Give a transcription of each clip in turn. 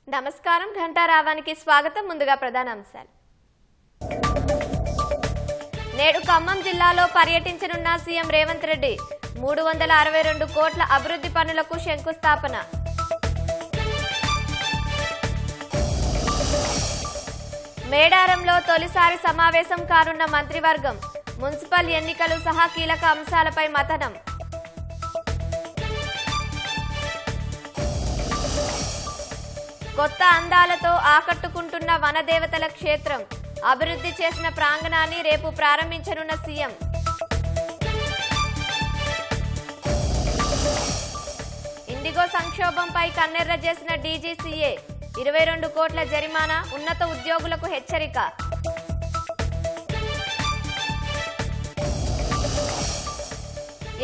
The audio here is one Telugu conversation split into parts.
నమస్కారం, ఘంటారావానికి స్వాగతం. ముందుగా ప్రధాన అంశాలు. నేడు ఖమ్మం జిల్లాలో పర్యటించనున్న సీఎం రేవంత్ రెడ్డి 362 కోట్ల అభివృద్ధి పనులకు శంకుస్థాపన. మేడారంలో తొలిసారి సమావేశం కానున్న మంత్రివర్గం. మున్సిపల్ ఎన్నికలు సహా కీలక అంశాలపై మథనం. కొత్త అందాలతో ఆకట్టుకుంటున్న వనదేవతల క్షేత్రం. అభివృద్ధి చేసిన ప్రాంగణాన్ని రేపు ప్రారంభించనున్న సీఎం. ఇండిగో సంక్షోభంపై కన్నెర్ర చేసిన డీజీసీఏ. 22 కోట్ల జరిమానా, ఉన్నత ఉద్యోగులకు హెచ్చరిక.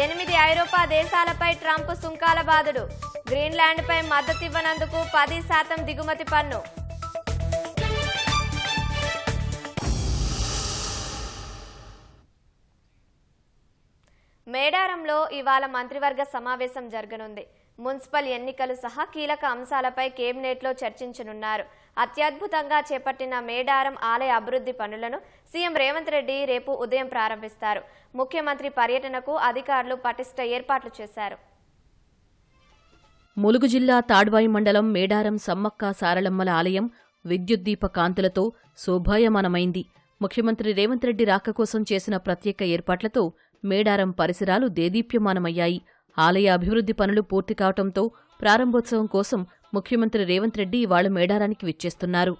ఎనిమిది ఐరోపా దేశాలపై ట్రంప్ సుంకాల బాదుడు. గ్రీన్లాండ్పై మద్దతివ్వనందుకు 10% దిగుమతి పన్ను. మేడారంలో ఇవాళ మంత్రివర్గ సమావేశం జరగనుంది. మున్సిపల్ ఎన్నికలు సహా కీలక అంశాలపై కేబినెట్లో చర్చించనున్నారు. అత్యద్భుతంగా చేపట్టిన మేడారం ఆలయ అభివృద్ధి పనులను సీఎం రేవంత్ రెడ్డి రేపు ఉదయం ప్రారంభిస్తారు. ముఖ్యమంత్రి పర్యటనకు అధికారులు పటిష్ట ఏర్పాట్లు చేశారు. ములుగు జిల్లా తాడ్వాయి మండలం మేడారం సమ్మక్క సారలమ్మల ఆలయం విద్యుద్దీప కాంతులతో శోభాయమానమైంది. ముఖ్యమంత్రి రేవంత్ రెడ్డి రాక కోసం చేసిన ప్రత్యేక ఏర్పాట్లతో మేడారం పరిసరాలు దేదీప్యమానమయ్యాయి. ఆలయ అభివృద్ధి పనులు పూర్తి కావడంతో ప్రారంభోత్సవం కోసం ముఖ్యమంత్రి రేవంత్ రెడ్డి ఇవాళ మేడారానికి విచ్చేస్తున్నారు.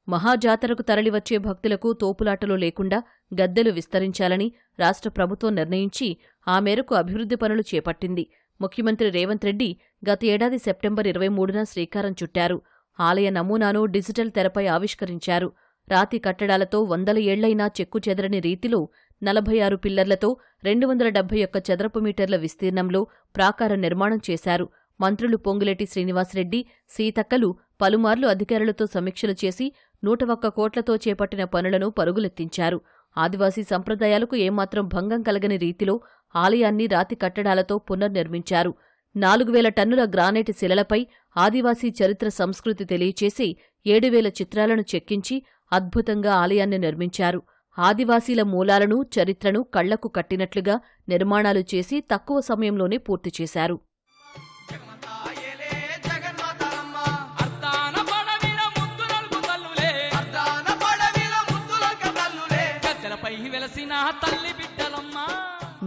మహాజాతరకు తరలివచ్చే భక్తులకు తోపులాటలు లేకుండా గద్దెలు విస్తరించాలని రాష్ట్ర ప్రభుత్వం నిర్ణయించి ఆ మేరకు అభివృద్ధి పనులు చేపట్టింది. ముఖ్యమంత్రి రేవంత్ రెడ్డి గత ఏడాది సెప్టెంబర్ 23న శ్రీకారం చుట్టారు. ఆలయ నమూనాను డిజిటల్ తెరపై ఆవిష్కరించారు. రాతి కట్టడాలతో 100 ఏళ్లైనా చెక్కు చెదరని రీతిలో 46 పిల్లర్లతో 271 చదరపు మీటర్ల విస్తీర్ణంలో ప్రాకార నిర్మాణం చేశారు. మంత్రులు పొంగులేటి శ్రీనివాసరెడ్డి, సీతక్కలు పలుమార్లు అధికారులతో సమీక్షలు చేసి 101 కోట్లతో చేపట్టిన పనులను పరుగులెత్తించారు. ఆదివాసీ సంప్రదాయాలకు ఏమాత్రం భంగం కలగని రీతిలో ఆలయాన్ని రాతి కట్టడాలతో పునర్నిర్మించారు. 4000 టన్నుల గ్రానైట్ శిలలపై ఆదివాసీ చరిత్ర సంస్కృతి తెలియచేసి 7000 చిత్రాలను చెక్కించి అద్భుతంగా ఆలయాన్ని నిర్మించారు. ఆదివాసీల మూలాలను, చరిత్రను కళ్లకు కట్టినట్లుగా నిర్మాణాలు చేసి తక్కువ సమయంలోనే పూర్తి చేశారు.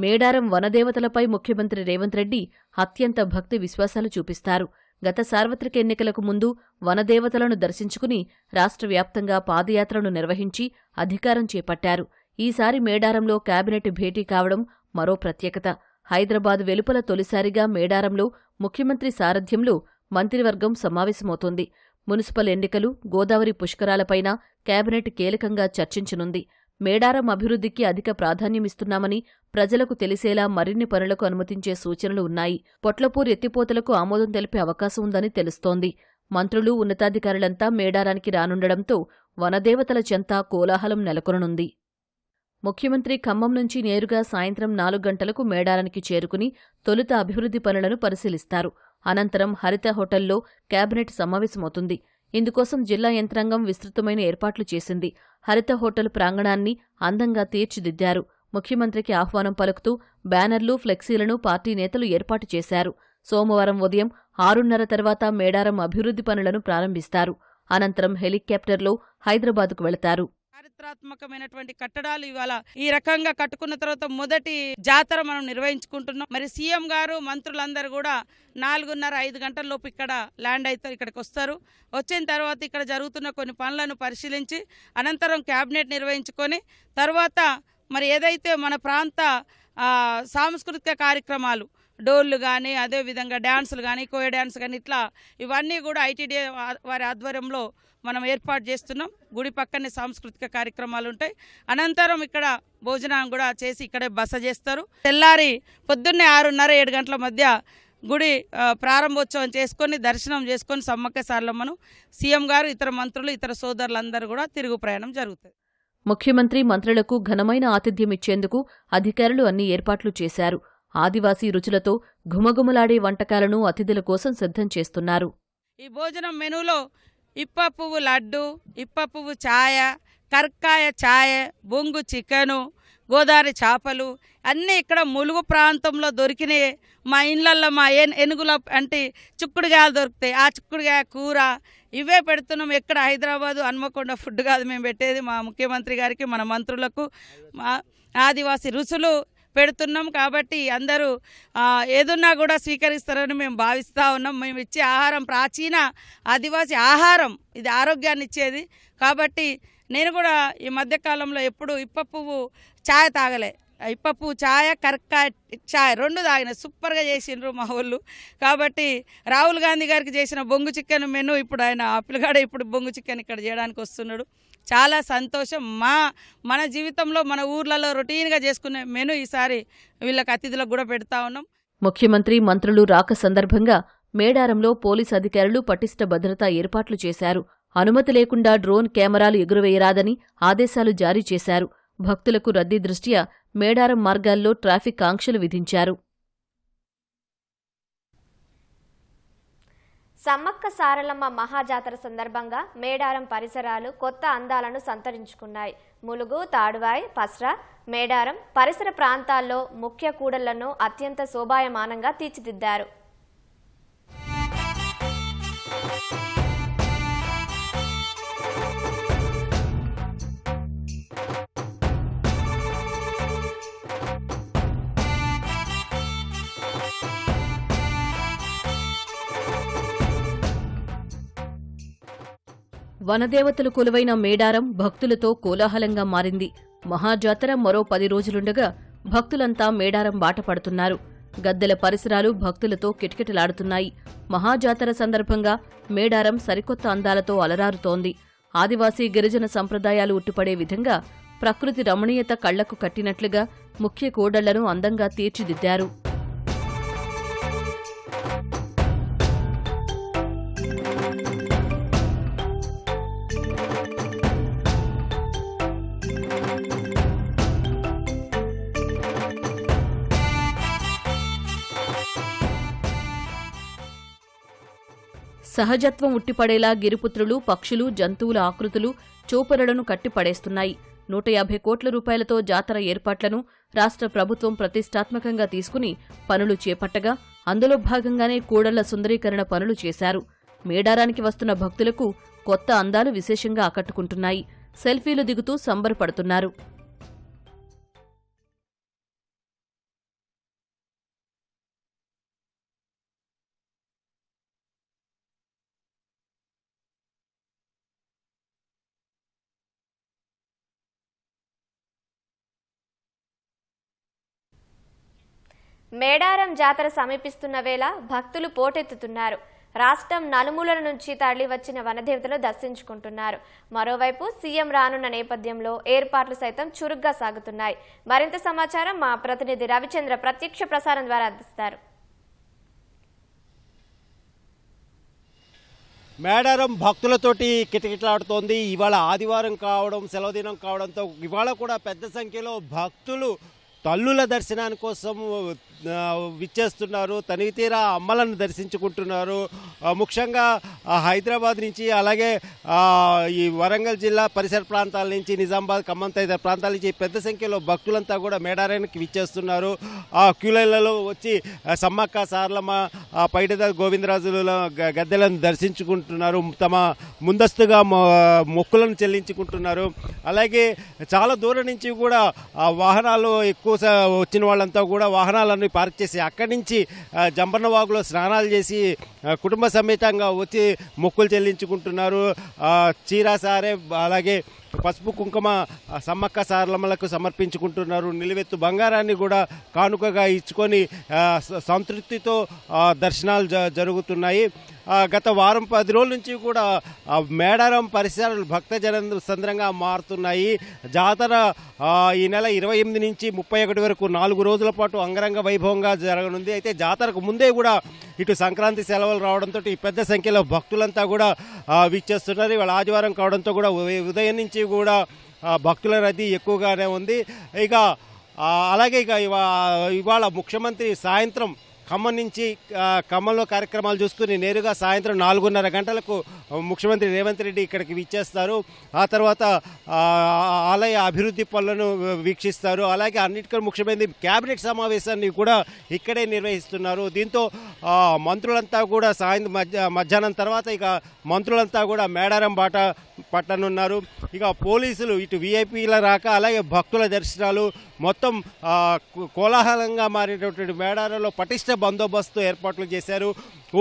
మేడారం వనదేవతలపై ముఖ్యమంత్రి రేవంత్ రెడ్డి అత్యంత భక్తి విశ్వాసాలు చూపిస్తారు. గత సార్వత్రిక ఎన్నికలకు ముందు వనదేవతలను దర్శించుకుని రాష్ట్ర వ్యాప్తంగా పాదయాత్రను నిర్వహించి అధికారం చేపట్టారు. ఈసారి మేడారంలో కేబినెట్ భేటీ కావడం మరో ప్రత్యేకత. హైదరాబాద్ వెలుపల తొలిసారిగా మేడారంలో ముఖ్యమంత్రి సారథ్యంలో మంత్రివర్గం సమావేశమవుతోంది. మున్సిపల్ ఎన్నికలు, గోదావరి పుష్కరాలపైన కేబినెట్ కీలకంగా చర్చించనుంది. మేడారం అభివృద్ధికి అధిక ప్రాధాన్యమిస్తున్నామని ప్రజలకు తెలిసేలా మరిన్ని పనులకు అనుమతించే సూచనలు ఉన్నాయి. పొట్లపూర్ ఎత్తిపోతలకు ఆమోదం తెలిపే అవకాశం ఉందని తెలుస్తోంది. మంత్రులు, ఉన్నతాధికారులంతా మేడారానికి రానుండడంతో వనదేవతల చెంత కోలాహలం నెలకొననుంది. ముఖ్యమంత్రి ఖమ్మం నుంచి నేరుగా సాయంత్రం 4 గంటలకు మేడారానికి చేరుకుని తొలుత అభివృద్ధి పనులను పరిశీలిస్తారు. అనంతరం హరిత హోటల్లో కేబినెట్ సమావేశమవుతుంది. ఇందుకోసం జిల్లా యంత్రాంగం విస్తృతమైన ఏర్పాట్లు చేసింది. హరిత హోటల్ ప్రాంగణాన్ని అందంగా తీర్చిదిద్దారు. ముఖ్యమంత్రికి ఆహ్వానం పలుకుతూ బ్యానర్లు, ఫ్లెక్సీలను పార్టీ నేతలు ఏర్పాటు చేశారు. సోమవారం ఉదయం 6:30 తర్వాత మేడారం అభివృద్ధి పనులను ప్రారంభిస్తారు. అనంతరం హెలికాప్టర్లో హైదరాబాద్కు వెళతారు. చారిత్రాత్మకమైనటువంటి కట్టడాలు ఇవాళ ఈ రకంగా కట్టుకున్న తర్వాత మొదటి జాతర మనం నిర్వహించుకుంటున్నాం. మరి సీఎం గారు, మంత్రులందరూ కూడా 4:30-5 గంటల లోపు ఇక్కడ ల్యాండ్ అవుతారు, ఇక్కడికి వస్తారు. వచ్చిన తర్వాత ఇక్కడ జరుగుతున్న కొన్ని పనులను పరిశీలించి అనంతరం క్యాబినెట్ నిర్వహించుకొని తర్వాత మరి ఏదైతే మన ప్రాంత సాంస్కృతిక కార్యక్రమాలు డోళ్ళు కానీ అదేవిధంగా డ్యాన్సులు కానీ కోయ డ్యాన్స్ కానీ ఇట్లా ఇవన్నీ కూడా ఐటీడీ వారి ఆధ్వర్యంలో మనం ఏర్పాటు చేస్తున్నాం. గుడి పక్కనే సాంస్కృతిక కార్యక్రమాలు ఉంటాయి. అనంతరం ఇక్కడ భోజనం కూడా చేసి ఇక్కడే బస చేస్తారు. తెల్లారి పొద్దున్నే 6:30-7 గంటల మధ్య గుడి ప్రారంభోత్సవం చేసుకొని దర్శనం చేసుకొని సమ్మక్క సారలమ్మను సీఎం గారు, ఇతర మంత్రులు, ఇతర సోదరులందరూ కూడా తిరుగు ప్రయాణం జరుగుతుంది. ముఖ్యమంత్రి మంత్రులకు ఘనమైన ఆతిథ్యమిచ్చేందుకు అధికారులు అన్ని ఏర్పాట్లు చేశారు. ఆదివాసీ రుచులతో ఘుమఘుమలాడే వంటకాలను అతిథుల కోసం సిద్ధం చేస్తున్నారు. ఈ భోజనం మెనూలో ఇప్ప పువ్వు లడ్డు, ఇప్ప పువ్వు ఛాయ, కర్కాయ ఛాయ, బొంగు చికెను, గోదావరి చేపలు అన్నీ ఇక్కడ ములుగు ప్రాంతంలో దొరికినాయి. మా ఇళ్ళల్లో మా ఏనుగుల అంటే చిక్కుడుగాయలు దొరుకుతాయి. ఆ చిక్కుడుగాయ కూర ఇవే పెడుతున్నాం. ఎక్కడ హైదరాబాదు హన్మకొండ ఫుడ్ కాదు మేము పెట్టేది. మా ముఖ్యమంత్రి గారికి, మన మంత్రులకు మా ఆదివాసీ రుచులు పెడుతున్నాం. కాబట్టి అందరూ ఏదున్నా కూడా స్వీకరిస్తారని మేము భావిస్తూ ఉన్నాం. మేము ఇచ్చే ఆహారం ప్రాచీన ఆదివాసీ ఆహారం, ఇది ఆరోగ్యాన్ని ఇచ్చేది. కాబట్టి నేను కూడా ఈ మధ్యకాలంలో ఎప్పుడు ఇప్ప పువ్వు ఛాయ్ తాగలే. ఇప్ప పువ్వు ఛాయ, కర్కాయ ఛాయ్ 2 తాగిన సూపర్గా చేసిండ్రు మా వాళ్ళు. కాబట్టి రాహుల్ గాంధీ గారికి చేసిన బొంగు చికెన్ మెను ఇప్పుడు ఆయన అప్పులుగాడ ఇప్పుడు బొంగు చికెన్ ఇక్కడ చేయడానికి వస్తున్నాడు. చాలా సంతోషం. మన జీవితంలో మన ఊర్లలో రొటీన్గా చేసుకునే మెను ఈసారి వీళ్ళకి అతిథులకు కూడా పెడతా ఉన్నాం. ముఖ్యమంత్రి మంత్రులు రాక సందర్భంగా మేడారంలో పోలీసు అధికారులు పటిష్ట భద్రతా ఏర్పాట్లు చేశారు. అనుమతి లేకుండా డ్రోన్ కెమెరాలు ఎగురవేయరాదని ఆదేశాలు జారీ చేశారు. భక్తులకు రద్దీ దృష్ట్యా మేడారం మార్గాల్లో ట్రాఫిక్ ఆంక్షలు విధించారు. సమ్మక్క సారలమ్మ మహాజాతర సందర్భంగా మేడారం పరిసరాలు కొత్త అందాలను సంతరించుకున్నాయి. ములుగు, తాడువాయి, పస్రా, మేడారం పరిసర ప్రాంతాల్లో ముఖ్య కూడళ్లను అత్యంత శోభాయమానంగా తీర్చిదిద్దారు. వనదేవతలు కొలువైన మేడారం భక్తులతో కోలాహలంగా మారింది. మహాజాతర మరో 10 రోజులుండగా భక్తులంతా మేడారం బాట పడుతున్నారు. గద్దెల పరిసరాలు భక్తులతో కిటకిటలాడుతున్నాయి. మహాజాతర సందర్భంగా మేడారం సరికొత్త అందాలతో అలరారుతోంది. ఆదివాసీ గిరిజన సంప్రదాయాలు ఉట్టిపడే విధంగా ప్రకృతి రమణీయత కళ్లకు కట్టినట్లుగా ముఖ్య కూడళ్లను అందంగా తీర్చిదిద్దారు. సహజత్వం ఉట్టిపడేలా గిరిపుత్రులు, పక్షులు, జంతువుల ఆకృతులు చూపరులను కట్టిపడేస్తున్నాయి. 150 కోట్ల రూపాయలతో జాతర ఏర్పాట్లను రాష్ట్ర ప్రభుత్వం ప్రతిష్టాత్మకంగా తీసుకుని పనులు చేపట్టగా అందులో భాగంగానే కూడళ్ల సుందరీకరణ పనులు చేశారు. మేడారానికి వస్తున్న భక్తులకు కొత్త అందాలు విశేషంగా ఆకట్టుకుంటున్నాయి. సెల్ఫీలు దిగుతూ సంబరపడుతున్నారు. మేడారం జాతర సమీపిస్తున్న వేళ భక్తులు పోటెత్తుతున్నారు. రాష్ట్రం నలుమూలల నుంచి తరలి వచ్చిన వనదేవతలు దర్శించుకుంటున్నారు. మరోవైపు సీఎం రానున్న నేపథ్యంలో ఏర్పాట్లు సైతం చురుగ్గా సాగుతున్నాయి. మరింత సమాచారం మా ప్రతినిధి రవిచంద్ర ప్రత్యక్ష ప్రసారం ద్వారా అందిస్తారు. మేడారం భక్తులతోటి కిటకిటలాడుతోంది. ఇవాళ ఆదివారం కావడం, సెలవు దినం కావడంతో ఇవాళ కూడా పెద్ద సంఖ్యలో భక్తులు తల్లుల దర్శనాని కోసం విచ్చేస్తున్నారు. తనివి తీరా అమ్మలను దర్శించుకుంటున్నారు. ముఖ్యంగా హైదరాబాద్ నుంచి, అలాగే ఈ వరంగల్ జిల్లా పరిసర ప్రాంతాల నుంచి, నిజామాబాద్, ఖమ్మం తదితర ప్రాంతాల నుంచి పెద్ద సంఖ్యలో భక్తులంతా కూడా మేడారానికి విచ్చేస్తున్నారు. ఆ క్యూలైన్లలో వచ్చి సమ్మక్క సారలమ్మ, పైడిద గోవిందరాజుల గద్దెలను దర్శించుకుంటున్నారు. తమ ముందస్తుగా మొక్కులను చెల్లించుకుంటున్నారు. అలాగే చాలా దూరం నుంచి కూడా వాహనాలు ఎక్కువ వచ్చిన వాళ్ళంతా కూడా వాహనాలను పార్క్ చేసి అక్కడి నుంచి జంబన్నవాగులో స్నానాలు చేసి కుటుంబ సమేతంగా వచ్చి మొక్కులు చెల్లించుకుంటున్నారు. చీరాసారే, అలాగే పసుపు కుంకుమ సమ్మక్క సారలమ్మలకు సమర్పించుకుంటున్నారు. నిలువెత్తు బంగారాన్ని కూడా కానుకగా ఇచ్చుకొని సంతృప్తితో దర్శనాలు జరుగుతున్నాయి. గత వారం 10 రోజుల నుంచి కూడా మేడారం పరిసరాలు భక్తజన సంద్రంగా మారుతున్నాయి. జాతర ఈ నెల 28 నుంచి 31 వరకు 4 రోజుల పాటు అంగరంగ వైభవంగా జరగనుంది. అయితే జాతరకు ముందే కూడా ఇటు సంక్రాంతి సెలవులు రావడంతో ఈ పెద్ద సంఖ్యలో భక్తులంతా కూడా వీక్షిస్తున్నారు. ఇవాళ ఆదివారం కావడంతో కూడా ఉదయం నుంచి కూడా భక్తుల రద్దీ ఎక్కువగానే ఉంది. ఇక అలాగే ఇవాళ ముఖ్యమంత్రి సాయంత్రం ఖమ్మం నుంచి ఖమ్మంలో కార్యక్రమాలు చూసుకుని నేరుగా సాయంత్రం 4:30 గంటలకు ముఖ్యమంత్రి రేవంత్ రెడ్డి ఇక్కడికి విచ్చేస్తారు. ఆ తర్వాత ఆలయ అభివృద్ధి పనులను వీక్షిస్తారు. అలాగే అన్నిటికన్నా ముఖ్యమైనది కేబినెట్ సమావేశాన్ని కూడా ఇక్కడే నిర్వహిస్తున్నారు. దీంతో మంత్రులంతా కూడా మధ్యాహ్నం తర్వాత ఇక మంత్రులంతా కూడా మేడారం బాట పట్టనున్నారు. ఇక పోలీసులు ఇటు వీఐపీల రాక అలాగే భక్తుల దర్శనాలు మొత్తం కోలాహలంగా మారినటువంటి మేడారంలో పటిష్ట బందోబస్తు ఏర్పాట్లు చేశారు.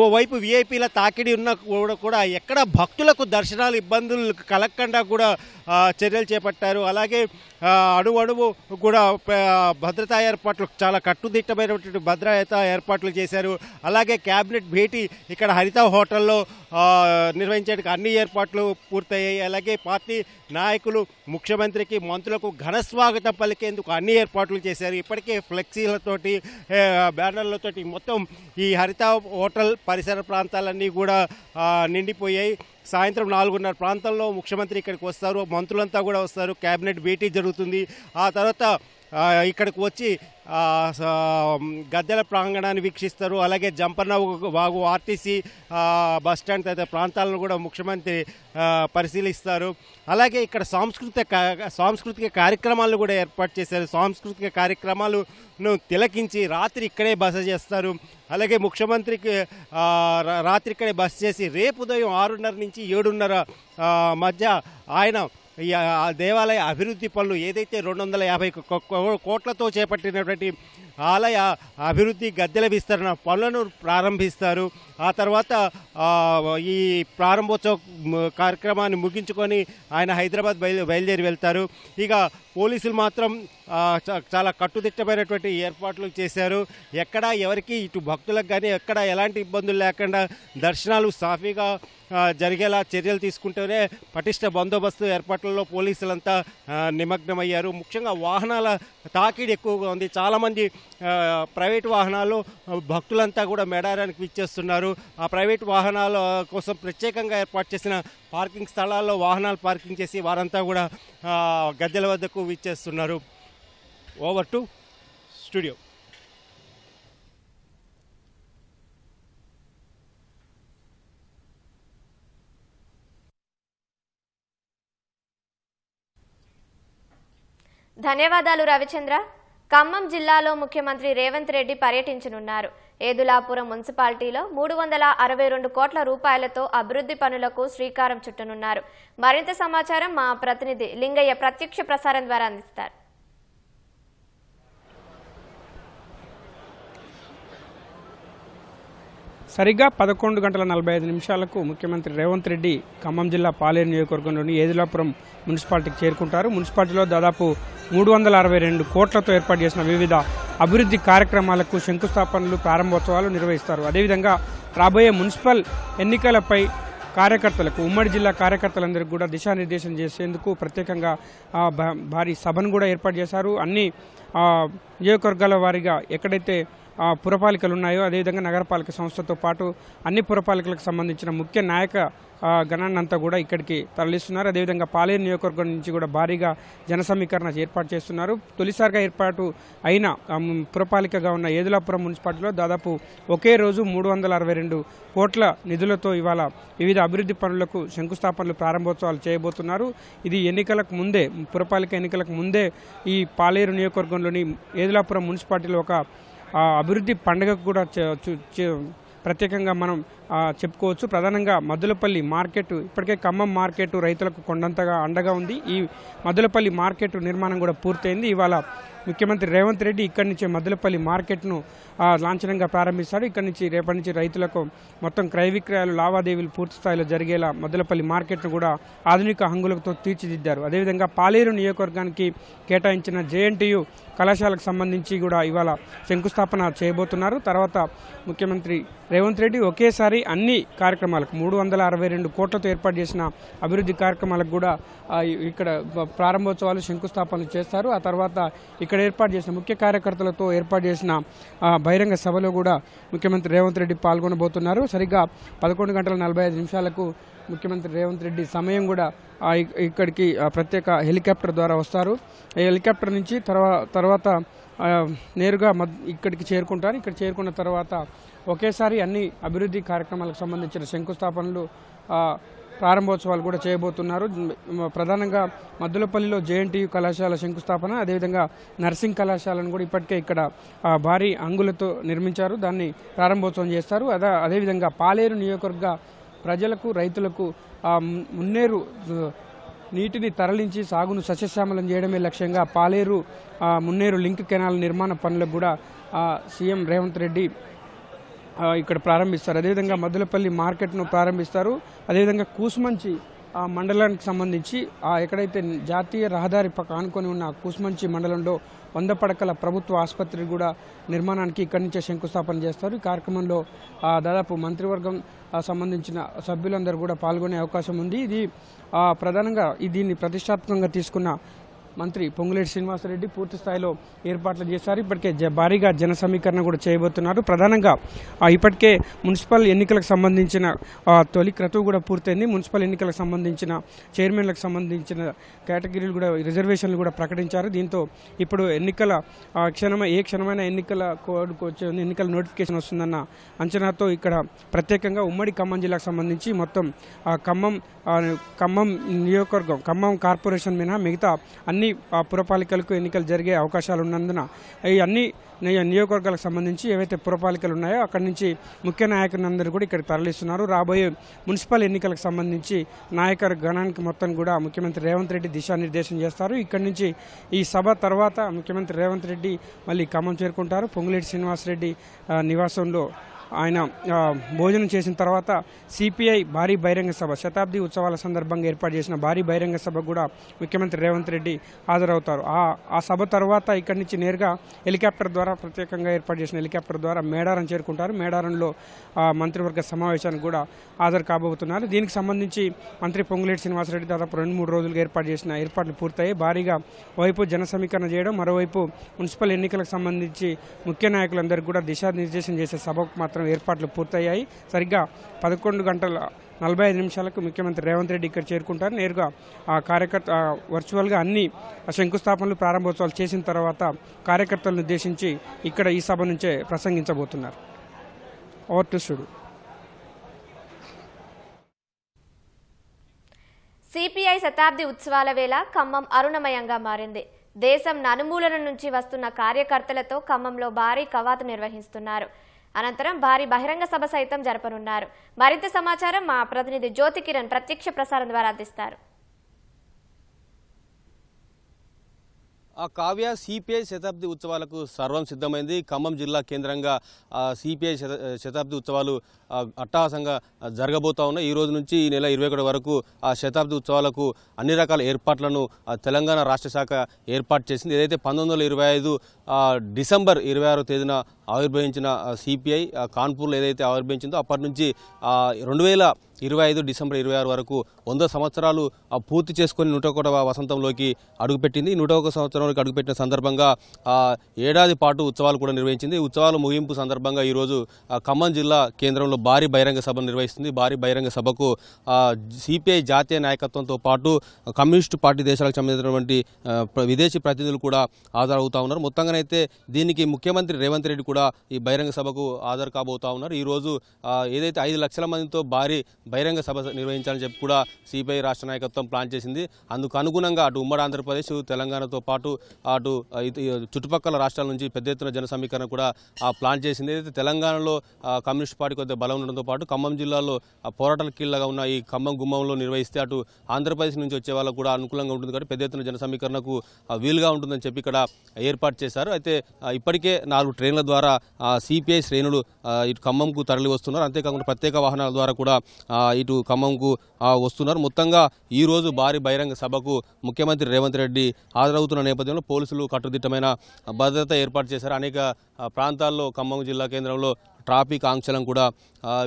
ఓవైపు వీఐపీల తాకిడి ఉన్న కూడా ఎక్కడ భక్తులకు దర్శనాలు ఇబ్బందులు కలగకుండా కూడా చర్యలు చేపట్టారు. అలాగే అణువు కూడా భద్రతా ఏర్పాట్లు చాలా కట్టుదిట్టమైనటువంటి భద్రతా ఏర్పాట్లు చేశారు. అలాగే కేబినెట్ భేటీ ఇక్కడ హరిత హోటల్లో నిర్వహించడానికి అన్ని ఏర్పాట్లు పూర్తయ్యాయి. అలాగే పార్టీ నాయకులు ముఖ్యమంత్రికి మంత్రులకు ఘన స్వాగతం పలికేందుకు అన్ని ఏర్పాట్లు చేశారు. ఇప్పటికే ఫ్లెక్సీలతోటి బ్యానర్లతోటి మొత్తం ఈ హరిత హోటల్ పరిసర ప్రాంతాలన్నీ కూడా నిండిపోయాయి. సాయంత్రం 4:30 ప్రాంతంలో ముఖ్యమంత్రి ఇక్కడికి వస్తారు. మంత్రులంతా కూడా వస్తారు. కేబినెట్ భేటీ జరుగుతుంది. ఆ తర్వాత ఇక్కడికి వచ్చి గద్దెల ప్రాంగణాన్ని వీక్షిస్తారు. అలాగే జంపన్న వాగు ఆర్టీసీ బస్టాండ్ తదితర ప్రాంతాలను కూడా ముఖ్యమంత్రి పరిశీలిస్తారు. అలాగే ఇక్కడ సాంస్కృతిక కార్యక్రమాలను కూడా ఏర్పాటు చేశారు. సాంస్కృతిక కార్యక్రమాలను తిలకించి రాత్రి ఇక్కడే బస చేస్తారు. అలాగే ముఖ్యమంత్రికి రాత్రి ఇక్కడే బస చేసి రేపు ఉదయం 6:30 నుంచి 7:30 మధ్య ఆయన ఈ దేవాలయ అభివృద్ధి పనులు ఏదైతే 250 కోట్లతో చేపట్టినటువంటి ఆలయ అభివృద్ధి గద్దెల విస్తరణ పనులను ప్రారంభిస్తారు. ఆ తర్వాత ఈ ప్రారంభోత్సవ కార్యక్రమాన్ని ముగించుకొని ఆయన హైదరాబాద్ బయలుదేరి వెళ్తారు. ఇక పోలీసులు మాత్రం చాలా కట్టుదిట్టమైనటువంటి ఏర్పాట్లు చేశారు. ఎక్కడ ఎవరికి ఇటు భక్తులకు కానీ ఎక్కడ ఎలాంటి ఇబ్బందులు లేకుండా దర్శనాలు సాఫీగా జరిగేలా చర్యలు తీసుకుంటూనే పటిష్ట బందోబస్తు ఏర్పాట్లలో పోలీసులంతా నిమగ్నమయ్యారు. ముఖ్యంగా వాహనాల తాకిడి ఎక్కువగా ఉంది. చాలామంది ప్రైవేటు వాహనాలు భక్తులంతా కూడా మేడారానికి విచ్చేస్తున్నారు. ఆ ప్రైవేటు వాహనాల కోసం ప్రత్యేకంగా ఏర్పాటు చేసిన పార్కింగ్ స్థలాల్లో వాహనాలు పార్కింగ్ చేసి వారంతా కూడా గద్దెల వద్దకు విచ్చేస్తున్నారు. Over to studio. ధన్యవాదాలు రవిచంద్ర. ఖమ్మం జిల్లాలో ముఖ్యమంత్రి రేవంత్ రెడ్డి పర్యటించనున్నారు. ఏదులాపురం మున్సిపాలిటీలో 362 కోట్ల రూపాయలతో అభివృద్ధి పనులకు శ్రీకారం చుట్టనున్నారు. మరింత సమాచారం మా ప్రతినిధి లింగయ్య ప్రత్యక్ష ప్రసారం ద్వారా అందిస్తారు. సరిగ్గా 11:45 ముఖ్యమంత్రి రేవంత్ రెడ్డి ఖమ్మం జిల్లా పాలేరు నియోజకవర్గంలోని ఏదులాపురం మున్సిపాలిటీకి చేరుకుంటారు. మున్సిపాలిటీలో దాదాపు 362 కోట్లతో ఏర్పాటు చేసిన వివిధ అభివృద్ధి కార్యక్రమాలకు శంకుస్థాపనలు, ప్రారంభోత్సవాలు నిర్వహిస్తారు. అదేవిధంగా రాబోయే మున్సిపల్ ఎన్నికలపై కార్యకర్తలకు, ఉమ్మడి జిల్లా కార్యకర్తలందరికీ కూడా దిశానిర్దేశం చేసేందుకు ప్రత్యేకంగా భారీ సభను కూడా ఏర్పాటు చేశారు. అన్ని నియోజకవర్గాల వారీగా ఎక్కడైతే పురపాలికలు ఉన్నాయో అదేవిధంగా నగరపాలిక సంస్థతో పాటు అన్ని పురపాలికలకు సంబంధించిన ముఖ్య నాయక గణాన్నంతా కూడా ఇక్కడికి తరలిస్తున్నారు. అదేవిధంగా పాలేరు నియోజకవర్గం నుంచి కూడా భారీగా జన సమీకరణ ఏర్పాటు చేస్తున్నారు. తొలిసారిగా ఏర్పాటు అయిన పురపాలికగా ఉన్న ఏదులాపురం మున్సిపాలిటీలో దాదాపు ఒకే రోజు 362 కోట్ల నిధులతో ఇవాళ వివిధ అభివృద్ధి పనులకు శంకుస్థాపనలు, ప్రారంభోత్సవాలు చేయబోతున్నారు. ఇది ఎన్నికలకు ముందే, పురపాలిక ఎన్నికలకు ముందే ఈ పాలేరు నియోజకవర్గంలోని ఏదులాపురం మున్సిపాలిటీలో ఒక అభివృద్ధి పండుగకు కూడా ప్రత్యేకంగా మనం చెప్పుకోవచ్చు. ప్రధానంగా మద్దులపల్లి మార్కెట్, ఇప్పటికే ఖమ్మం మార్కెట్ రైతులకు కొండంతగా అండగా ఉంది. ఈ మద్దులపల్లి మార్కెట్ నిర్మాణం కూడా పూర్తయింది. ఇవాళ ముఖ్యమంత్రి రేవంత్ రెడ్డి ఇక్కడి నుంచి మద్దెలపల్లి మార్కెట్ను లాంఛనంగా ప్రారంభిస్తాడు. ఇక్కడి నుంచి రేపటి నుంచి రైతులకు మొత్తం క్రయ విక్రయాలు లావాదేవీలు పూర్తి స్థాయిలో జరిగేలా మద్దెలపల్లి మార్కెట్ను కూడా ఆధునిక హంగులతో తీర్చిదిద్దారు. అదేవిధంగా పాలేరు నియోజకవర్గానికి కేటాయించిన జేఎన్టీయు కళాశాలకు సంబంధించి కూడా ఇవాళ శంకుస్థాపన చేయబోతున్నారు. తర్వాత ముఖ్యమంత్రి రేవంత్ రెడ్డి ఒకేసారి అన్ని కార్యక్రమాలకు 362 కోట్లతో ఏర్పాటు చేసిన అభివృద్ధి కార్యక్రమాలకు కూడా ఇక్కడ ప్రారంభోత్సవాలు శంకుస్థాపనలు చేస్తారు. ఆ తర్వాత ఇక్కడ ఏర్పాటు చేసిన ముఖ్య కార్యకర్తలతో ఏర్పాటు చేసిన బహిరంగ సభలో కూడా ముఖ్యమంత్రి రేవంత్ రెడ్డి పాల్గొనబోతున్నారు. సరిగ్గా 11:45 ముఖ్యమంత్రి రేవంత్ రెడ్డి సమయం కూడా ఇక్కడికి ప్రత్యేక హెలికాప్టర్ ద్వారా వస్తారు. ఈ హెలికాప్టర్ నుంచి తర్వాత నేరుగా ఇక్కడికి చేరుకుంటారు. ఇక్కడ చేరుకున్న తర్వాత ఒకేసారి అన్ని అభివృద్ధి కార్యక్రమాలకు సంబంధించిన శంకుస్థాపనలు ప్రారంభోత్సవాలు కూడా చేయబోతున్నారు. ప్రధానంగా మద్దులపల్లిలో జేఎన్టీయు కళాశాల శంకుస్థాపన, అదేవిధంగా నర్సింగ్ కళాశాలను కూడా ఇప్పటికే ఇక్కడ భారీ అంగులతో నిర్మించారు. దాన్ని ప్రారంభోత్సవం చేస్తారు. అదేవిధంగా పాలేరు నియోజకవర్గ ప్రజలకు రైతులకు మున్నేరు నీటిని తరలించి సాగును సస్యశ్యామలం చేయడమే లక్ష్యంగా పాలేరు మున్నేరు లింక్ కెనాల్ నిర్మాణ పనులకు కూడా సీఎం రేవంత్ రెడ్డి ఇక్కడ ప్రారంభిస్తారు. అదేవిధంగా మద్దులపల్లి మార్కెట్ను ప్రారంభిస్తారు. అదేవిధంగా కూసుమంచి మండలానికి సంబంధించి ఎక్కడైతే జాతీయ రహదారి ఆనుకొని ఉన్న కూసుమంచి మండలంలో 100 పడకల ప్రభుత్వ ఆసుపత్రి కూడా నిర్మాణానికి ఇక్కడి నుంచే శంకుస్థాపన చేస్తారు. ఈ కార్యక్రమంలో దాదాపు మంత్రివర్గం సంబంధించిన సభ్యులందరూ కూడా పాల్గొనే అవకాశం ఉంది. ఇది ప్రధానంగా దీన్ని ప్రతిష్టాత్మకంగా తీసుకున్న మంత్రి పొంగులేటి శ్రీనివాసరెడ్డి పూర్తి స్థాయిలో ఏర్పాట్లు చేశారు. ఇప్పటికే భారీగా జన సమీకరణ కూడా చేయబోతున్నారు. ప్రధానంగా ఇప్పటికే మున్సిపల్ ఎన్నికలకు సంబంధించిన తొలి క్రతువు కూడా పూర్తయింది. మున్సిపల్ ఎన్నికలకు సంబంధించిన చైర్మన్లకు సంబంధించిన కేటగిరీలు కూడా రిజర్వేషన్లు కూడా ప్రకటించారు. దీంతో ఇప్పుడు ఎన్నికల క్షణమైన ఎన్నికల కోడ్కు వచ్చే ఎన్నికల నోటిఫికేషన్ వస్తుందన్న అంచనాతో ఇక్కడ ప్రత్యేకంగా ఉమ్మడి ఖమ్మం జిల్లాకు సంబంధించి మొత్తం ఖమ్మం నియోజకవర్గం ఖమ్మం కార్పొరేషన్ మినహా మిగతా అన్ని పురపాలికలకు ఎన్నికలు జరిగే అవకాశాలు ఉన్నందున ఈ అన్ని నియోజకవర్గాలకు సంబంధించి ఏవైతే పురపాలికలు ఉన్నాయో అక్కడి నుంచి ముఖ్య నాయకులందరూ కూడా ఇక్కడ తరలిస్తున్నారు. రాబోయే మున్సిపల్ ఎన్నికలకు సంబంధించి నాయకుల గణానికి మొత్తం కూడా ముఖ్యమంత్రి రేవంత్ రెడ్డి దిశానిర్దేశం చేస్తారు. ఇక్కడి నుంచి ఈ సభ తర్వాత ముఖ్యమంత్రి రేవంత్ రెడ్డి మళ్ళీ ఖమ్మం చేరుకుంటారు. పొంగులేటి శ్రీనివాసరెడ్డి నివాసంలో ఆయన భోజనం చేసిన తర్వాత సిపిఐ భారీ బహిరంగ సభ శతాబ్ది ఉత్సవాల సందర్భంగా ఏర్పాటు చేసిన భారీ బహిరంగ సభకు కూడా ముఖ్యమంత్రి రేవంత్ రెడ్డి హాజరవుతారు. ఆ సభ తర్వాత ఇక్కడి నుంచి నేరుగా హెలికాప్టర్ ద్వారా ప్రత్యేకంగా ఏర్పాటు చేసిన హెలికాప్టర్ ద్వారా మేడారం చేరుకుంటారు. మేడారంలో మంత్రివర్గ సమావేశానికి కూడా హాజరు కాబోతున్నారు. దీనికి సంబంధించి మంత్రి పొంగులేటి శ్రీనివాసరెడ్డి దాదాపు 2-3 రోజులుగా ఏర్పాటు చేసిన ఏర్పాట్లు పూర్తయ్యాయి. భారీగా వైపు జన సమీకరణ చేయడం, మరోవైపు మున్సిపల్ ఎన్నికలకు సంబంధించి ముఖ్య నాయకులందరికీ కూడా దిశానిర్దేశం చేసే సభకు మాత్రం ఏర్పాట్లు పూర్తయ్యాయి. సరిగ్గా 11:45 ముఖ్యమంత్రి రేవంత్ రెడ్డి ఇక్కడ చేరుకుంటారు. నేరుగా వర్చువల్గా అన్ని శంకుస్థాపనలు ప్రారంభోత్సవాలు చేసిన తర్వాత కార్యకర్తలను ఉద్దేశించి ఇక్కడ ఈ సభ నుంచే ప్రసంగించబోతున్నారు. Over to studio. సిపిఐ శతాబ్ది ఉత్సవాల వేళ ఖమ్మం అరుణమయంగా మారింది. దేశం నలుమూలల నుంచి వస్తున్న కార్యకర్తలతో ఖమ్మంలో భారీ కవాతు నిర్వహిస్తున్నారు. అనంతరం భారీ బహిరంగ సభ సైతం జరపనున్నారు. మరింత సమాచారం మా ప్రతినిధి జ్యోతి కిరణ్ ప్రత్యక్ష ప్రసారం ద్వారా అందిస్తారు. కావ్య సిపిఐ శతాబ్ది ఉత్సవాలకు సర్వం సిద్ధమైంది. ఖమ్మం జిల్లా కేంద్రంగా సిపిఐ శతాబ్ది ఉత్సవాలు అట్టహాసంగా జరగబోతా ఉన్నాయి. ఈ రోజు నుంచి ఈ నెల 21 వరకు ఆ శతాబ్ది ఉత్సవాలకు అన్ని రకాల ఏర్పాట్లను తెలంగాణ రాష్ట్ర శాఖ ఏర్పాటు చేసింది. ఏదైతే 1925 డిసెంబర్ 26వ తేదీన ఆవిర్భవించిన సిపిఐ కాన్పూర్లో ఏదైతే ఆవిర్భవించిందో అప్పటి నుంచి 2025 డిసెంబర్ 26 వరకు 100 సంవత్సరాలు పూర్తి చేసుకుని 101వ వసంతంలోకి అడుగుపెట్టింది. 101వ సంవత్సరంలోకి అడుగుపెట్టిన సందర్భంగా ఏడాది పాటు ఉత్సవాలు కూడా నిర్వహించింది. ఉత్సవాల ముగింపు సందర్భంగా ఈరోజు ఖమ్మం జిల్లా కేంద్రంలో భారీ బహిరంగ సభను నిర్వహిస్తుంది. భారీ బహిరంగ సభకు సిపిఐ జాతీయ నాయకత్వంతో పాటు కమ్యూనిస్టు పార్టీ దేశాలకు సంబంధించినటువంటి విదేశీ ప్రతినిధులు కూడా హాజరవుతా ఉన్నారు. మొత్తంగానైతే దీనికి ముఖ్యమంత్రి రేవంత్ రెడ్డి కూడా ఈ బహిరంగ సభకు హాజరు కాబోతా ఉన్నారు. ఈరోజు ఏదైతే 5 లక్షల మందితో భారీ బహిరంగ సభ నిర్వహించాలని చెప్పి కూడా సిపిఐ రాష్ట్ర నాయకత్వం ప్లాన్ చేసింది. అందుకు అనుగుణంగా అటు ఉమ్మడి ఆంధ్రప్రదేశ్, తెలంగాణతో పాటు అటు చుట్టుపక్కల రాష్ట్రాల నుంచి పెద్ద ఎత్తున జన సమీకరణ కూడా ప్లాన్ చేసింది. అయితే తెలంగాణలో కమ్యూనిస్ట్ పార్టీ కొద్దిగా బలం ఉండడంతో పాటు ఖమ్మం జిల్లాలో పోరాటాల కీళ్ళగా ఉన్న ఈ ఖమ్మం గుమ్మంలో నిర్వహిస్తే అటు ఆంధ్రప్రదేశ్ నుంచి వచ్చే వాళ్ళకు కూడా అనుకూలంగా ఉంటుంది కాబట్టి పెద్ద ఎత్తున జన సమీకరణకు వీలుగా ఉంటుందని చెప్పి ఇక్కడ ఏర్పాటు చేశారు. అయితే ఇప్పటికే 4 ట్రైన్ల ద్వారా సిపిఐ శ్రేణులు ఇటు ఖమ్మంకు తరలి వస్తున్నారు. అంతేకాకుండా ప్రత్యేక వాహనాల ద్వారా కూడా ఇటు ఖమ్మంకు వస్తున్నారు. మొత్తంగా ఈ రోజు భారీ బహిరంగ సభకు ముఖ్యమంత్రి రేవంత్ రెడ్డి హాజరవుతున్న నేపథ్యంలో పోలీసులు కట్టుదిట్టమైన భద్రత ఏర్పాటు చేశారు. అనేక ప్రాంతాల్లో ఖమ్మం జిల్లా కేంద్రంలో ట్రాఫిక్ ఆంక్షలను కూడా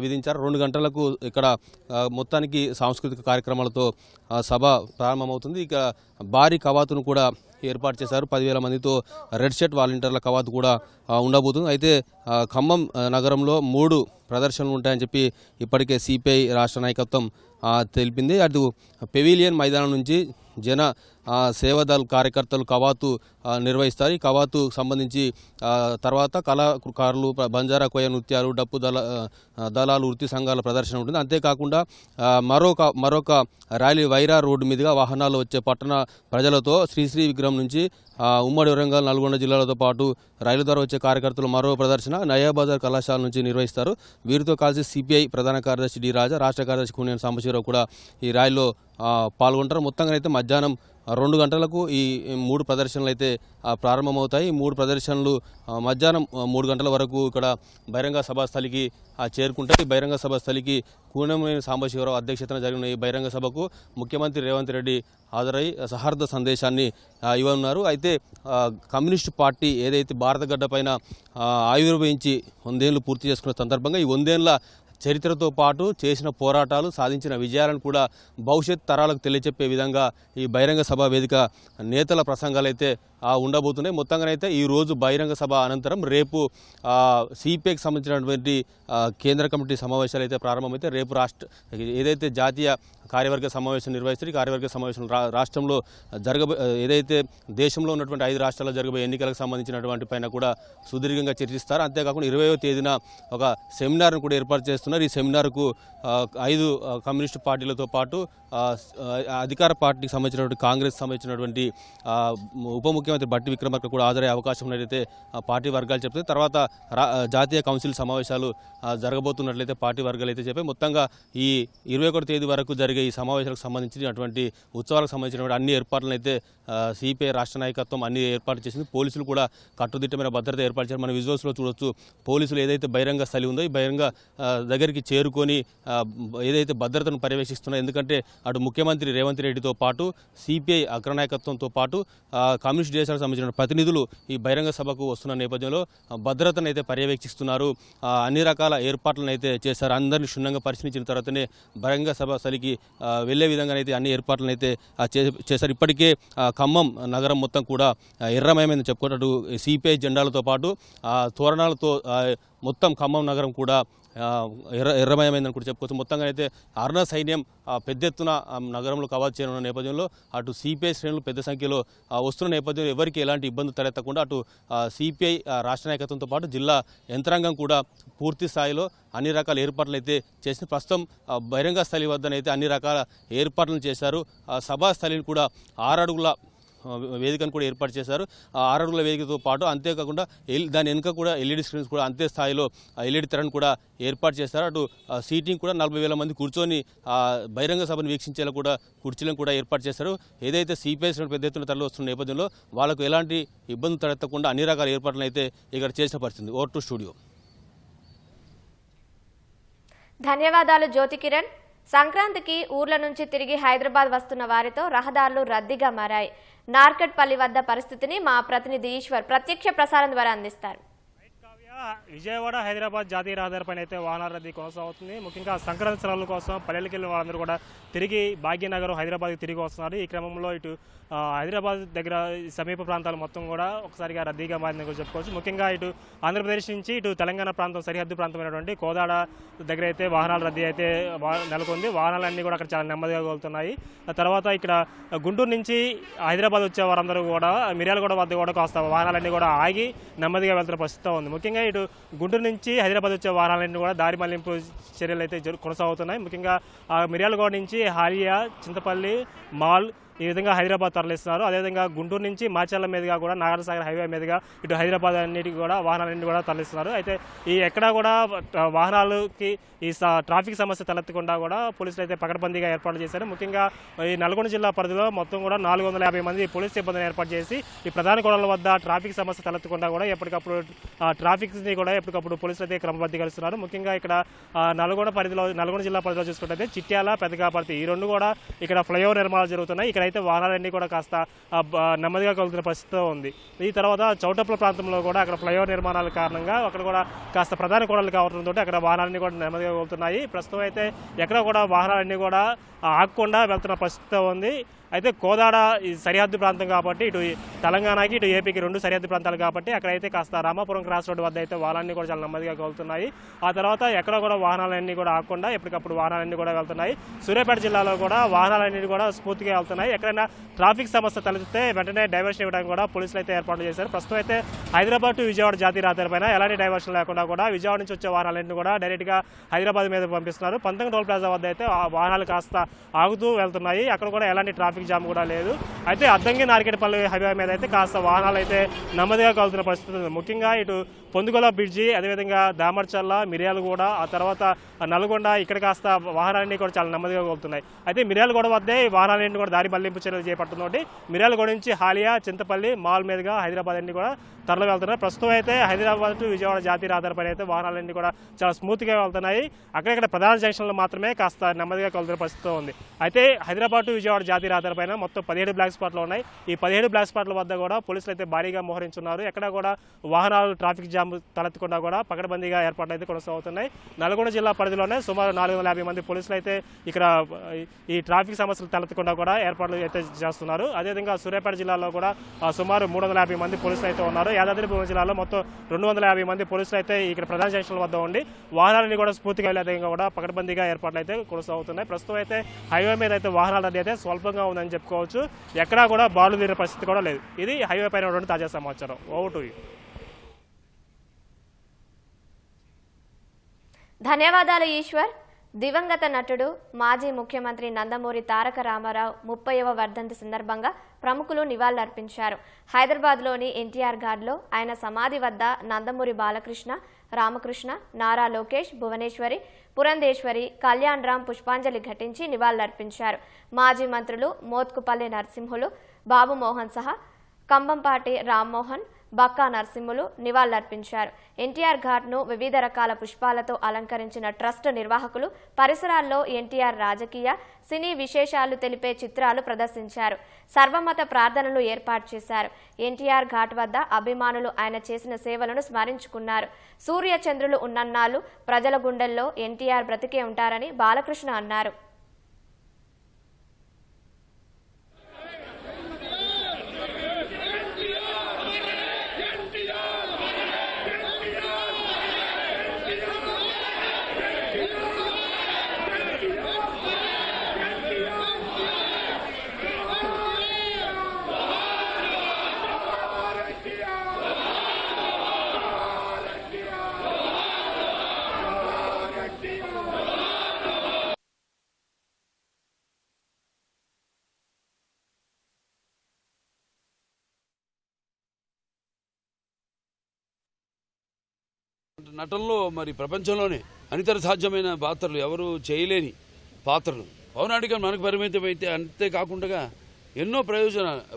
విధించారు. 2 గంటలకు ఇక్కడ మొత్తానికి సాంస్కృతిక కార్యక్రమాలతో సభ ప్రారంభమవుతుంది. ఇక భారీ కవాతును కూడా ఏర్పాటు చేశారు. 10,000 మందితో రెడ్ షర్ట్ వాలంటీర్ల కవాతు కూడా ఉండబోతుంది. అయితే ఖమ్మం నగరంలో 3 ప్రదర్శనలు ఉంటాయని చెప్పి ఇప్పటికే సిపిఐ రాష్ట్ర నాయకత్వం తెలిపింది. అటు పెవిలియన్ మైదానం నుంచి జన సేవాదళ్ కార్యకర్తలు కవాతు నిర్వహిస్తారు. ఈ కవాతు సంబంధించి తర్వాత కళాకారులు, బంజారా కోయ నృత్యాలు, డప్పు దళాలు, వృత్తి సంఘాల ప్రదర్శన ఉంటుంది. అంతేకాకుండా మరొక ర్యాలీ వైరా రోడ్డు మీదుగా వాహనాలు వచ్చే పట్టణ ప్రజలతో శ్రీశ్రీ విగ్రహం నుంచి ఉమ్మడి వరంగల్, నల్గొండ జిల్లాలతో పాటు రైలు ద్వారా వచ్చే కార్యకర్తలు మరో ప్రదర్శన నయాబజార్ కళాశాల నుంచి నిర్వహిస్తారు. వీరితో కలిసి సిపిఐ ప్రధాన కార్యదర్శి డి రాజా, రాష్ట్ర కార్యదర్శి కూనేని సాంబశివరావు కూడా ఈ ర్యాలీలో పాల్గొంటారు. మొత్తంగా అయితే మధ్యాహ్నం 2 గంటలకు ఈ 3 ప్రదర్శనలు అయితే ప్రారంభమవుతాయి. ఈ 3 ప్రదర్శనలు మధ్యాహ్నం 3 గంటల వరకు ఇక్కడ బహిరంగ సభా స్థలికి చేరుకుంటాయి. ఈ బహిరంగ సభా స్థలికి కూనేని సాంబశివరావు అధ్యక్షతన జరిగిన ఈ బహిరంగ సభకు ముఖ్యమంత్రి రేవంత్ రెడ్డి హాజరై సహార్థ సందేశాన్ని ఇవ్వనున్నారు. అయితే కమ్యూనిస్టు పార్టీ ఏదైతే భారత గడ్డ పైన ఆవిర్భవించి 100 ఏళ్లు పూర్తి చేసుకున్న సందర్భంగా ఈ 100 ఏళ్ల చరిత్రతో పాటు చేసిన పోరాటాలు, సాధించిన విజయాలను కూడా భవిష్యత్ తరాలకు తెలియచెప్పే విధంగా ఈ బహిరంగ సభ వేదిక నేతల ప్రసంగాలు అయితే ఉండబోతున్నాయి. మొత్తంగానైతే ఈరోజు బహిరంగ సభ అనంతరం రేపు సిపిఐకి సంబంధించినటువంటి కేంద్ర కమిటీ సమావేశాలు అయితే ప్రారంభమైతే రేపు ఏదైతే జాతీయ కార్యవర్గ సమావేశం నిర్వహిస్తారు. ఈ కార్యవర్గ సమావేశం రాష్ట్రంలో ఏదైతే దేశంలో ఉన్నటువంటి 5 రాష్ట్రాల్లో జరగబోయే ఎన్నికలకు సంబంధించినటువంటి పైన కూడా సుదీర్ఘంగా చర్చిస్తారు. అంతేకాకుండా 20వ తేదీన ఒక సెమినార్ను కూడా ఏర్పాటు చేస్తున్నారు. ఈ సెమినార్కు 5 కమ్యూనిస్టు పార్టీలతో పాటు అధికార పార్టీకి సంబంధించినటువంటి కాంగ్రెస్ సంబంధించినటువంటి ఉప ముఖ్యమంత్రి బట్టి విక్రమార్క కూడా హాజరయ్యే అవకాశం ఉన్నట్లయితే పార్టీ వర్గాలు చెప్తాయి. తర్వాత జాతీయ కౌన్సిల్ సమావేశాలు జరగబోతున్నట్లయితే పార్టీ వర్గాలు అయితే చెప్పాయి. మొత్తంగా ఈ 21వ తేదీ వరకు జరిగే ఈ సమావేశాలకు సంబంధించినటువంటి ఉత్సవాలకు సంబంధించినటువంటి అన్ని ఏర్పాట్లను అయితే సిపిఐ రాష్ట్ర నాయకత్వం అన్ని ఏర్పాటు చేసింది. పోలీసులు కూడా కట్టుదిట్టమైన భద్రత ఏర్పాటు చేశారు. మన విజువల్స్లో చూడొచ్చు. పోలీసులు ఏదైతే బహిరంగ స్థలి ఉందో ఈ బహిరంగ దగ్గరికి చేరుకొని ఏదైతే భద్రతను పర్యవేక్షిస్తున్నారో, ఎందుకంటే అటు ముఖ్యమంత్రి రేవంత్ రెడ్డితో పాటు సిపిఐ అగ్రనాయకత్వంతో పాటు కమ్యూనిస్ట్ దేశాలకు సంబంధించిన ప్రతినిధులు ఈ బహిరంగ సభకు వస్తున్న నేపథ్యంలో భద్రతను అయితే పర్యవేక్షిస్తున్నారు. అన్ని రకాల ఏర్పాట్లను అయితే చేశారు. అందరినీ క్షుణ్ణంగా పరిశీలించిన తర్వాతనే బహిరంగ సభ స్థలికి వెళ్లే విధంగానైతే అన్ని ఏర్పాట్లను అయితే చేశారు. ఇప్పటికే ఖమ్మం నగరం మొత్తం కూడా ఎర్రమయమైందని చెప్పుకుంటూ సిపిఐ జెండాలతో పాటు తోరణాలతో మొత్తం ఖమ్మం నగరం కూడా ఎర్రమయమైందని కూడా చెప్పుకోవచ్చు. మొత్తంగా అయితే అరుణ సైన్యం పెద్ద ఎత్తున నగరంలో కవాతు చేయనున్న నేపథ్యంలో అటు సిపిఐ శ్రేణులు పెద్ద సంఖ్యలో వస్తున్న నేపథ్యంలో ఎవరికి ఎలాంటి ఇబ్బందులు తలెత్తకుండా అటు సిపిఐ రాష్ట్ర నాయకత్వంతో పాటు జిల్లా యంత్రాంగం కూడా పూర్తి స్థాయిలో అన్ని రకాల ఏర్పాట్లు అయితే చేసి ప్రస్తుతం బహిరంగ స్థలి వద్దనైతే అన్ని రకాల ఏర్పాట్లను చేశారు. సభా స్థలిని కూడా 6 అడుగుల వేదికను కూడా ఏర్పాటు చేశారు. 6 అడుగుల వేదికతో పాటు అంతేకాకుండా దాని వెనుక కూడా ఎల్ఈడి స్క్రీన్స్ కూడా అంతే స్థాయిలో ఎల్ఈడి తెరను కూడా ఏర్పాటు చేశారు. అటు సీటింగ్ కూడా 40,000 మంది కూర్చొని బహిరంగ సభను వీక్షించేలా కూడా కుర్చీలను కూడా ఏర్పాటు చేశారు. ఏదైతే సిపిఐ పెద్ద ఎత్తున తరలి వస్తున్న నేపథ్యంలో వాళ్ళకు ఎలాంటి ఇబ్బంది తలెత్తకుండా అన్ని రకాల ఏర్పాట్లను అయితే ఇక్కడ చేసిన పరిస్థితి. Over to studio. ధన్యవాదాలు జ్యోతి కిరణ్. సంక్రాంతికి ఊర్ల నుంచి తిరిగి హైదరాబాద్ వస్తున్న వారితో రహదారులు రద్దీగా మారాయి. నార్కట్పల్లి వద్ద పరిస్థితిని మా ప్రతినిధి ఈశ్వర్ ప్రత్యక్ష ప్రసారం ద్వారా అందిస్తారు. విజయవాడ హైదరాబాద్ జాతీయ రహదారిపైన అయితే వాహనాల రద్దీ కొనసాగుతుంది. ముఖ్యంగా సంక్రాంతి సెలవుల కోసం పల్లెలకు వెళ్ళిన వాళ్ళందరూ కూడా తిరిగి భాగ్యనగర్ హైదరాబాద్కి తిరిగి వస్తున్నారు. ఈ క్రమంలో ఇటు హైదరాబాద్ దగ్గర సమీప ప్రాంతాలు మొత్తం కూడా ఒకసారిగా రద్దీగా మారిందని కూడా చెప్పుకోవచ్చు. ముఖ్యంగా ఇటు ఆంధ్రప్రదేశ్ నుంచి ఇటు తెలంగాణ ప్రాంతం సరిహద్దు ప్రాంతమైనటువంటి కోదాడ దగ్గర అయితే వాహనాల రద్దీ అయితే నెలకొంది. వాహనాలన్నీ కూడా అక్కడ చాలా నెమ్మదిగా వెళ్తున్నాయి. తర్వాత ఇక్కడ గుంటూరు నుంచి హైదరాబాద్ వచ్చే వారందరూ కూడా మిర్యాలగూడ వద్ద కూడా కాస్త వాహనాలన్నీ కూడా ఆగి నెమ్మదిగా వెళ్తున్న పరిస్థితి ఉంది. ముఖ్యంగా ఇటు గుంటూరు నుంచి హైదరాబాద్ వచ్చే వాహనాలన్నీ కూడా దారి మళ్లింపు చర్యలు అయితే కొనసాగుతున్నాయి. ముఖ్యంగా మిర్యాలగూడ నుంచి హాలియా, చింతపల్లి, మాల్ ఈ విధంగా హైదరాబాద్ తరలిస్తున్నారు. అదేవిధంగా గుంటూరు నుంచి మాచర్ల మీదుగా కూడా నాగార్జునసాగర్ హైవే మీదుగా ఇటు హైదరాబాద్ అన్నిటికీ కూడా వాహనాలన్నీ కూడా తరలిస్తున్నారు. అయితే ఈ ఎక్కడా కూడా వాహనాలకి ఈ ట్రాఫిక్ సమస్య తలెత్తకుండా కూడా పోలీసులు అయితే పకడ్బందీగా ఏర్పాటు చేశారు. ముఖ్యంగా ఈ నల్గొండ జిల్లా పరిధిలో మొత్తం కూడా 450 మంది పోలీస్ సిబ్బందిని ఏర్పాటు చేసి ఈ ప్రధాన కూడళ్ల వద్ద ట్రాఫిక్ సమస్య తలెత్తకుండా కూడా ఎప్పటికప్పుడు ట్రాఫిక్ని కూడా ఎప్పటికప్పుడు పోలీసులు అయితే క్రమబద్ధీకరిస్తున్నారు. ముఖ్యంగా ఇక్కడ నల్గొండ జిల్లా పరిధిలో చూసుకుంటే చిట్యాల, పెదకాపర్తి ఈ రెండు కూడా ఇక్కడ ఫ్లైఓవర్ నిర్మాణాలు జరుగుతున్నాయి. ఇక్కడైతే వాహనాలన్నీ కూడా కాస్త నెమ్మదిగా కలుగుతున్న పరిస్థితిలో ఉంది. ఈ తర్వాత చౌటప్పల ప్రాంతంలో కూడా అక్కడ ఫ్లైఓవర్ నిర్మాణాల కారణంగా అక్కడ కూడా కాస్త ప్రధాన కూడళ్లు కావడంతో అక్కడ వాహనాలన్నీ కూడా నెమ్మదిగా కలుగుతున్నాయి. ప్రస్తుతం అయితే ఎక్కడ కూడా వాహనాలన్నీ కూడా ఆగకుండా వెళ్తున్న పరిస్థితి ఉంది. అయితే కోదాడ ఈ సరిహద్దు ప్రాంతం కాబట్టి ఇటు తెలంగాణకి ఇటు ఏపీకి రెండు సరిహద్దు ప్రాంతాలు కాబట్టి అక్కడైతే కాస్త రామాపురం క్రాస్ రోడ్డు వద్ద అయితే వాహనాలన్నీ కూడా చాలా నెమ్మదిగా కలుగుతున్నాయి. ఆ తర్వాత ఎక్కడ కూడా వాహనాలన్నీ కూడా ఆగకుండా ఎప్పటికప్పుడు వాహనాలన్నీ కూడా వెళ్తున్నాయి. సూర్యాపేట జిల్లాలో కూడా వాహనాలన్నీ కూడా స్మూత్గా వెళ్తున్నాయి. ఎక్కడైనా ట్రాఫిక్ సమస్య తలెత్తితే వెంటనే డైవర్షన్ ఇవ్వడానికి కూడా పోలీసులు అయితే ఏర్పాట్లు చేశారు. ప్రస్తుతం అయితే హైదరాబాద్ టు విజయవాడ జాతీయ రహదారిపైన ఎలాంటి డైవర్షన్ లేకుండా కూడా విజయవాడ నుంచి వచ్చే వాహనాలన్నీ కూడా డైరెక్ట్గా హైదరాబాద్ మీద పంపిస్తున్నారు. పంతంగ టోల్ ప్లాజా వద్ద అయితే వాహనాలు కాస్త ఆగుతూ వెళ్తున్నాయి. అక్కడ కూడా ఎలాంటి ట్రాఫిక్ జామ్ కూడా లేదు. అయితే అద్దంకి నార్కెట్పల్లి హైవే మీద అయితే కాస్త వాహనాలు అయితే నెమ్మదిగా కలుగుతున్న పరిస్థితి ఉంది. ముఖ్యంగా ఇటు పొందుగోల బ్రిడ్జి, అదేవిధంగా దామర్చర్ల, మిర్యాలగూడ, ఆ తర్వాత నల్గొండ ఇక్కడ కాస్త వాహనాలన్నీ కూడా చాలా నెమ్మదిగా కలుగుతున్నాయి. అయితే మిర్యాలగూడ వద్దే వాహనాలన్నీ కూడా దారి మళ్లింపు చర్యలు చేపడుతుంది. మిర్యాలగూడ నుంచి హాలియా, చింతపల్లి, మాల్ మీదుగా హైదరాబాద్ అన్ని కూడా తరలి వెళ్తున్నారు. ప్రస్తుతం అయితే హైదరాబాద్ టు విజయవాడ జాతీయ రహదారిపైన అయితే వాహనాలన్నీ కూడా చాలా స్మూత్గా వెళ్తున్నాయి. అక్కడక్కడ ప్రధాన జంక్షన్లు మాత్రమే కాస్త నెమ్మదిగా కలుగుతున్న పరిస్థితి ఉంది. అయితే హైదరాబాద్ టు విజయవాడ జాతీయ రహదారిపైన మొత్తం 17 బ్లాక్ స్పాట్లు ఉన్నాయి. ఈ 17 బ్లాక్ స్పాట్ల వద్ద కూడా పోలీసులు అయితే భారీగా మోహరించున్నారు. ఎక్కడ కూడా వాహనాలు ట్రాఫిక్ జామ్ తలెత్తకుండా కూడా పకడ్బందీగా ఏర్పాట్లు అయితే కొనసాగుతున్నాయి. నల్గొండ జిల్లా పరిధిలోనే సుమారు 450 మంది పోలీసులు అయితే ఇక్కడ ఈ ట్రాఫిక్ సమస్యలు తలెత్తకుండా కూడా ఏర్పాట్లు అయితే చేస్తున్నారు. అదేవిధంగా సూర్యాపేట జిల్లాలో కూడా సుమారు 350 మంది పోలీసులు అయితే ఉన్నారు. యాదాద్రి భువనగిరి జిల్లాలో మొత్తం 250 మంది పోలీసులు అయితే ఇక్కడ ప్రధాన జంక్షన్ల వద్ద ఉండి వాహనాలని కూడా స్ఫూర్తిగా వెళ్ళేదంగా కూడా పకడ్బందీగా ఏర్పాట్లు అయితే కొనసాగుతున్నాయి. ప్రస్తుతం అయితే హైవే మీద అయితే వాహనాల రద్దీ అయితే స్వల్పంగా ఉందని చెప్పుకోవచ్చు. ఎక్కడా కూడా బాలు తీరే పరిస్థితి కూడా లేదు. ఇది హైవే పైన ఉన్నటువంటి తాజా సమాచారం. Over to you. ధన్యవాదాలు ఈశ్వర్. దివంగత నటుడు మాజీ ముఖ్యమంత్రి నందమూరి తారక రామారావు 30వ వర్ధంతి సందర్భంగా ప్రముఖులు నివాళులర్పించారు. హైదరాబాద్లోని ఎన్టీఆర్ ఘాట్లో ఆయన సమాధి వద్ద నందమూరి బాలకృష్ణ, రామకృష్ణ, నారా లోకేష్, భువనేశ్వరి, పురంధేశ్వరి, కళ్యాణ్ రామ్ పుష్పాంజలి ఘటించి నివాళులర్పించారు. మాజీ మంత్రులు మోత్కుపల్లి నరసింహులు, బాబు మోహన్ సహా కంబంపాటి రామ్మోహన్, బక్కా నరసింహులు నివాళులర్పించారు. ఎన్టీఆర్ ఘాట్ను వివిధ రకాల పుష్పాలతో అలంకరించిన ట్రస్ట్ నిర్వాహకులు పరిసరాల్లో ఎన్టీఆర్ రాజకీయ, సినీ విశేషాలు తెలిపే చిత్రాలు ప్రదర్శించారు. సర్వమత ప్రార్థనలు ఏర్పాటు చేశారు. ఎన్టీఆర్ ఘాట్ వద్ద అభిమానులు ఆయన చేసిన సేవలను స్మరించుకున్నారు. సూర్య చంద్రులు ఉన్నన్నాళ్ళు ప్రజల గుండెల్లో ఎన్టీఆర్ బ్రతికే ఉంటారని బాలకృష్ణ అన్నారు. నటనలో మరి ప్రపంచంలోనే అనితర సాధ్యమైన పాత్రలు ఎవరు చేయలేని పాత్రలు పౌరాణికం మనకు పరిమితం అయితే అంతేకాకుండా ఎన్నో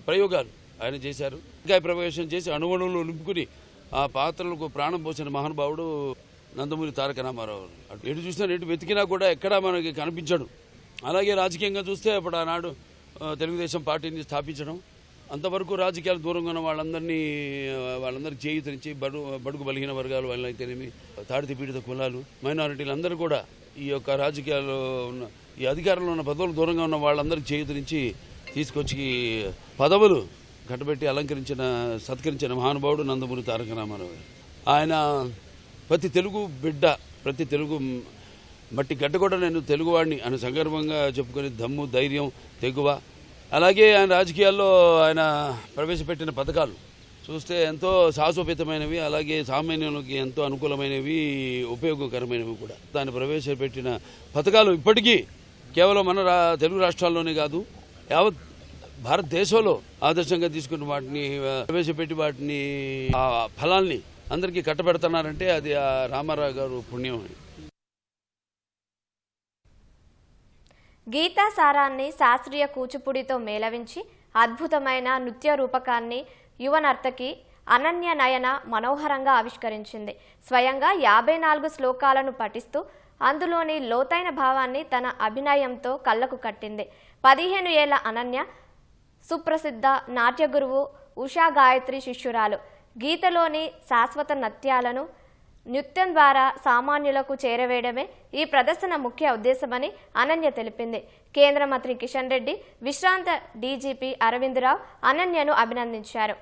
ప్రయోగాలు ఆయన చేశారు. ఇంకా ప్రవేశం చేసి అణువణువులు నింపుకుని ఆ పాత్రలకు ప్రాణం పోసిన మహానుభావుడు నందమూరి తారక రామారావు. ఎటు చూసినా ఎటు వెతికినా కూడా ఎక్కడా మనకి కనిపించడు. అలాగే రాజకీయంగా చూస్తే అప్పుడు ఆనాడు తెలుగుదేశం పార్టీని స్థాపించడం, అంతవరకు రాజకీయాలు దూరంగా ఉన్న వాళ్ళందరికీ చేయూతనిచ్చి బడుగు బలహీన వర్గాలు వాళ్ళైతేనేమి, తాడిత పీడిత కులాలు, మైనారిటీలు అందరూ కూడా ఈ యొక్క రాజకీయాల్లో ఉన్న ఈ అధికారంలో ఉన్న పదవులు దూరంగా ఉన్న వాళ్ళందరికీ చేయూతనిచ్చి తీసుకొచ్చి పదవులు కట్టబెట్టి సత్కరించిన మహానుభావుడు నందమూరి తారక రామారావు. ఆయన ప్రతి తెలుగు బిడ్డ, ప్రతి తెలుగు మట్టి గడ్డ కూడా నేను తెలుగువాడిని అని సంగర్భంగా చెప్పుకునే దమ్ము, ధైర్యం, తెగువ. అలాగే ఆయన రాజకీయాల్లో ఆయన ప్రవేశపెట్టిన పథకాలు చూస్తే ఎంతో సాహసోపేతమైనవి, అలాగే సామాన్యులకి ఎంతో అనుకూలమైనవి, ఉపయోగకరమైనవి కూడా. దాన్ని ప్రవేశపెట్టిన పథకాలు ఇప్పటికీ కేవలం మన తెలుగు రాష్ట్రాల్లోనే కాదు, యావత్ భారతదేశంలో ఆదర్శంగా తీసుకున్న వాటిని ప్రవేశపెట్టి వాటిని ఆ ఫలాల్ని అందరికీ కట్టబెడుతున్నారంటే అది ఆ రామారావు గారు పుణ్యం. గీతా సారాన్ని శాస్త్రీయ కూచిపూడితో మేళవించి అద్భుతమైన నృత్య రూపకాన్ని యువ నర్తకి అనన్య నయన మనోహరంగా ఆవిష్కరించింది. స్వయంగా 54 శ్లోకాలను పఠిస్తూ అందులోని లోతైన భావాన్ని తన అభినయంతో కళ్లకు కట్టింది. 15 ఏళ్ల అనన్య సుప్రసిద్ధ నాట్య గురువు ఉషా గాయత్రి శిష్యురాలు. గీతలోని శాశ్వత నృత్యం ద్వారా సామాన్యులకు చేరవేయడమే ఈ ప్రదర్శన ముఖ్య ఉద్దేశమని అనన్య తెలిపింది. కేంద్ర మంత్రి కిషన్ రెడ్డి, విశ్రాంత డీజీపీ అరవింద్ రావు అనన్యను అభినందించారు.